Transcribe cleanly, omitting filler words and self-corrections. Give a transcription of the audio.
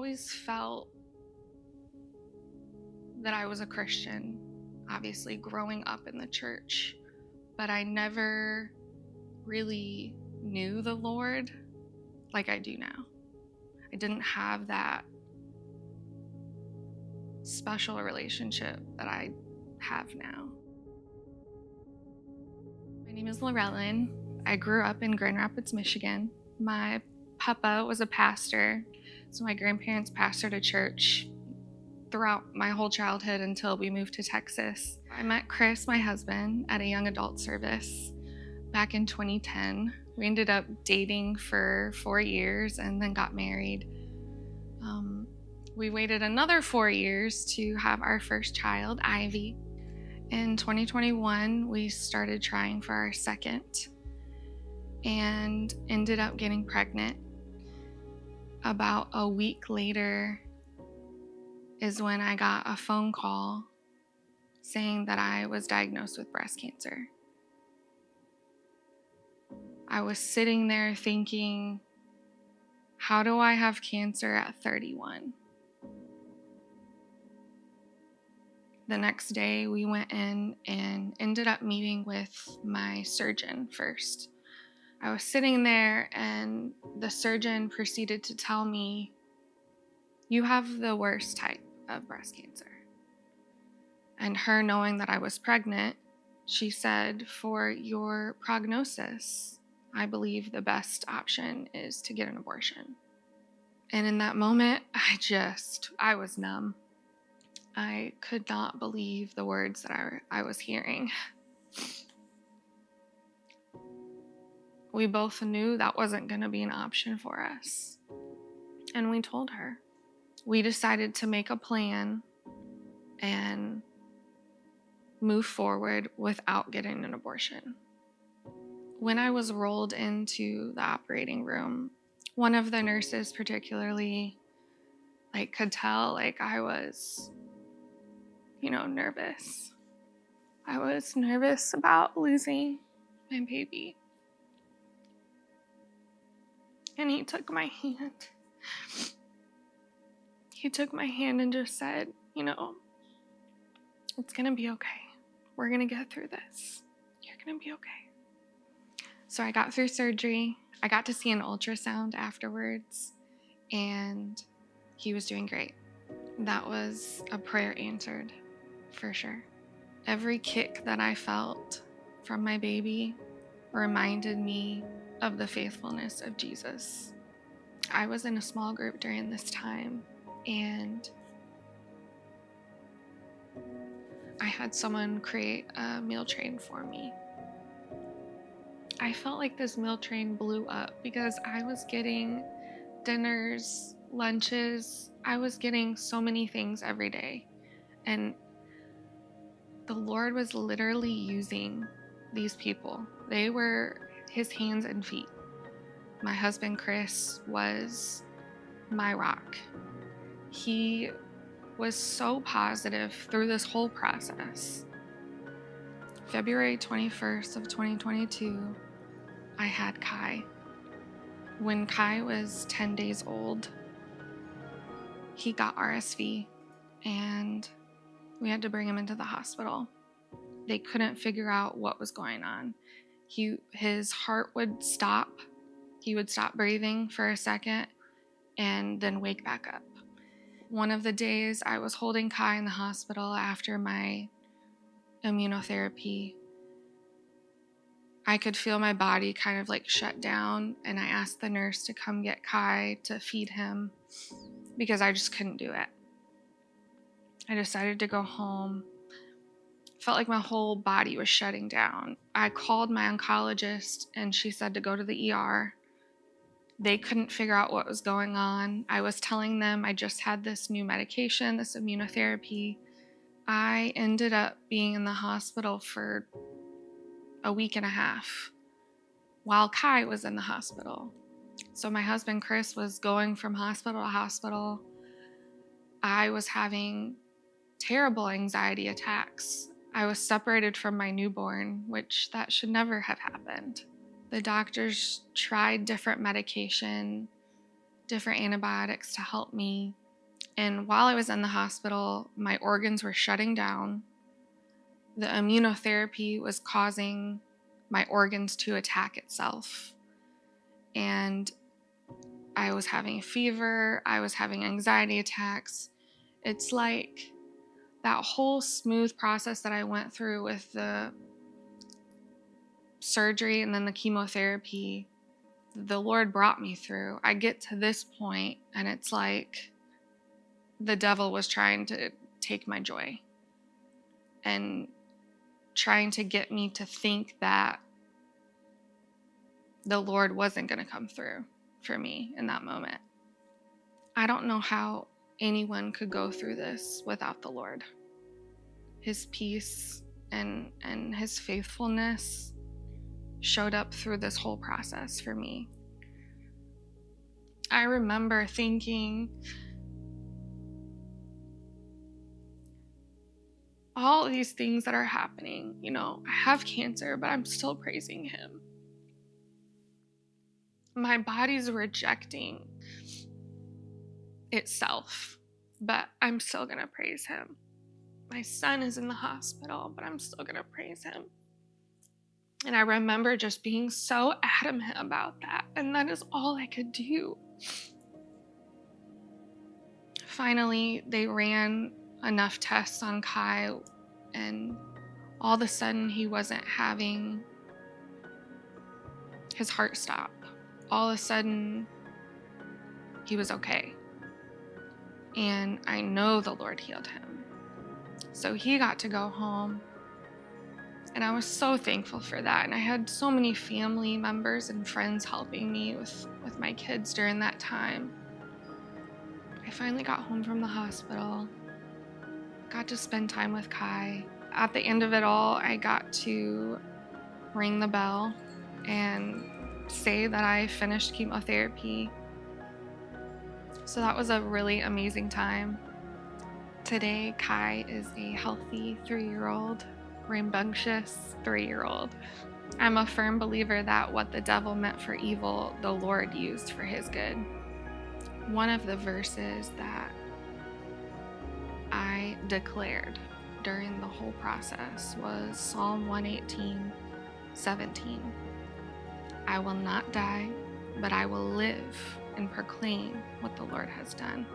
always felt that I was a Christian, obviously growing up in the church, but I never really knew the Lord like I do now. I didn't have that special relationship that I have now. My name is Laurelen. I grew up in Grand Rapids, Michigan. My papa was a pastor, so my grandparents pastored a church throughout my whole childhood until we moved to Texas. I met Chris, my husband, at a young adult service back in 2010. We ended up dating for 4 years and then got married. We waited another 4 years to have our first child, Ivy. In 2021, we started trying for our second and ended up getting pregnant. About a week later is when I got a phone call saying that I was diagnosed with breast cancer. I was sitting there thinking, how do I have cancer at 31? The next day, we went in and ended up meeting with my surgeon first. I was sitting there and the surgeon proceeded to tell me, you have the worst type of breast cancer. And her knowing that I was pregnant, she said, for your prognosis, I believe the best option is to get an abortion. And in that moment, I was numb. I could not believe the words that I was hearing. We both knew that wasn't going to be an option for us. And we told her. We decided to make a plan and move forward without getting an abortion. When I was rolled into the operating room, one of the nurses particularly could tell I was nervous. I was nervous about losing my baby. And he took my hand. He took my hand and just said, it's gonna be okay. We're gonna get through this. You're gonna be okay. So I got through surgery. I got to see an ultrasound afterwards, and he was doing great. That was a prayer answered, for sure. Every kick that I felt from my baby reminded me of the faithfulness of Jesus. I was in a small group during this time, and I had someone create a meal train for me. I felt like this meal train blew up because I was getting dinners, lunches. I was getting so many things every day. And the Lord was literally using these people. They were his hands and feet. My husband, Chris, was my rock. He was so positive through this whole process. February 21st of 2022, I had Kai. When Kai was 10 days old, he got RSV and we had to bring him into the hospital. They couldn't figure out what was going on. His heart would stop. He would stop breathing for a second and then wake back up. One of the days I was holding Kai in the hospital after my immunotherapy, I could feel my body kind of shut down, and I asked the nurse to come get Kai to feed him because I just couldn't do it. I decided to go home. Felt like my whole body was shutting down. I called my oncologist and she said to go to the ER. They couldn't figure out what was going on. I was telling them I just had this new medication, this immunotherapy. I ended up being in the hospital for a week and a half while Kai was in the hospital. So my husband, Chris, was going from hospital to hospital. I was having terrible anxiety attacks. I was separated from my newborn, which that should never have happened. The doctors tried different medication. different antibiotics to help me. And while I was in the hospital, my organs were shutting down. The immunotherapy was causing my organs to attack itself. And I was having a fever. I was having anxiety attacks. It's like that whole smooth process that I went through with the surgery and then the chemotherapy, the Lord brought me through. I get to this point and it's like the devil was trying to take my joy and trying to get me to think that the Lord wasn't going to come through for me in that moment. I don't know how anyone could go through this without the Lord. His peace and his faithfulness showed up through this whole process for me. I remember thinking, all these things that are happening, I have cancer, but I'm still praising him. My body's rejecting itself, but I'm still going to praise him. My son is in the hospital, but I'm still going to praise him. And I remember just being so adamant about that, and that is all I could do. Finally, they ran enough tests on Kai, and all of a sudden he wasn't having his heart stop. All of a sudden he was okay. And I know the Lord healed him. So he got to go home. And I was so thankful for that. And I had so many family members and friends helping me with my kids during that time. I finally got home from the hospital, got to spend time with Kai. At the end of it all, I got to ring the bell and say that I finished chemotherapy. So that was a really amazing time. Today, Kai is a healthy 3-year-old, rambunctious 3-year-old. I'm a firm believer that what the devil meant for evil, the Lord used for his good. One of the verses that I declared during the whole process was Psalm 118:17. I will not die, but I will live and proclaim what the Lord has done.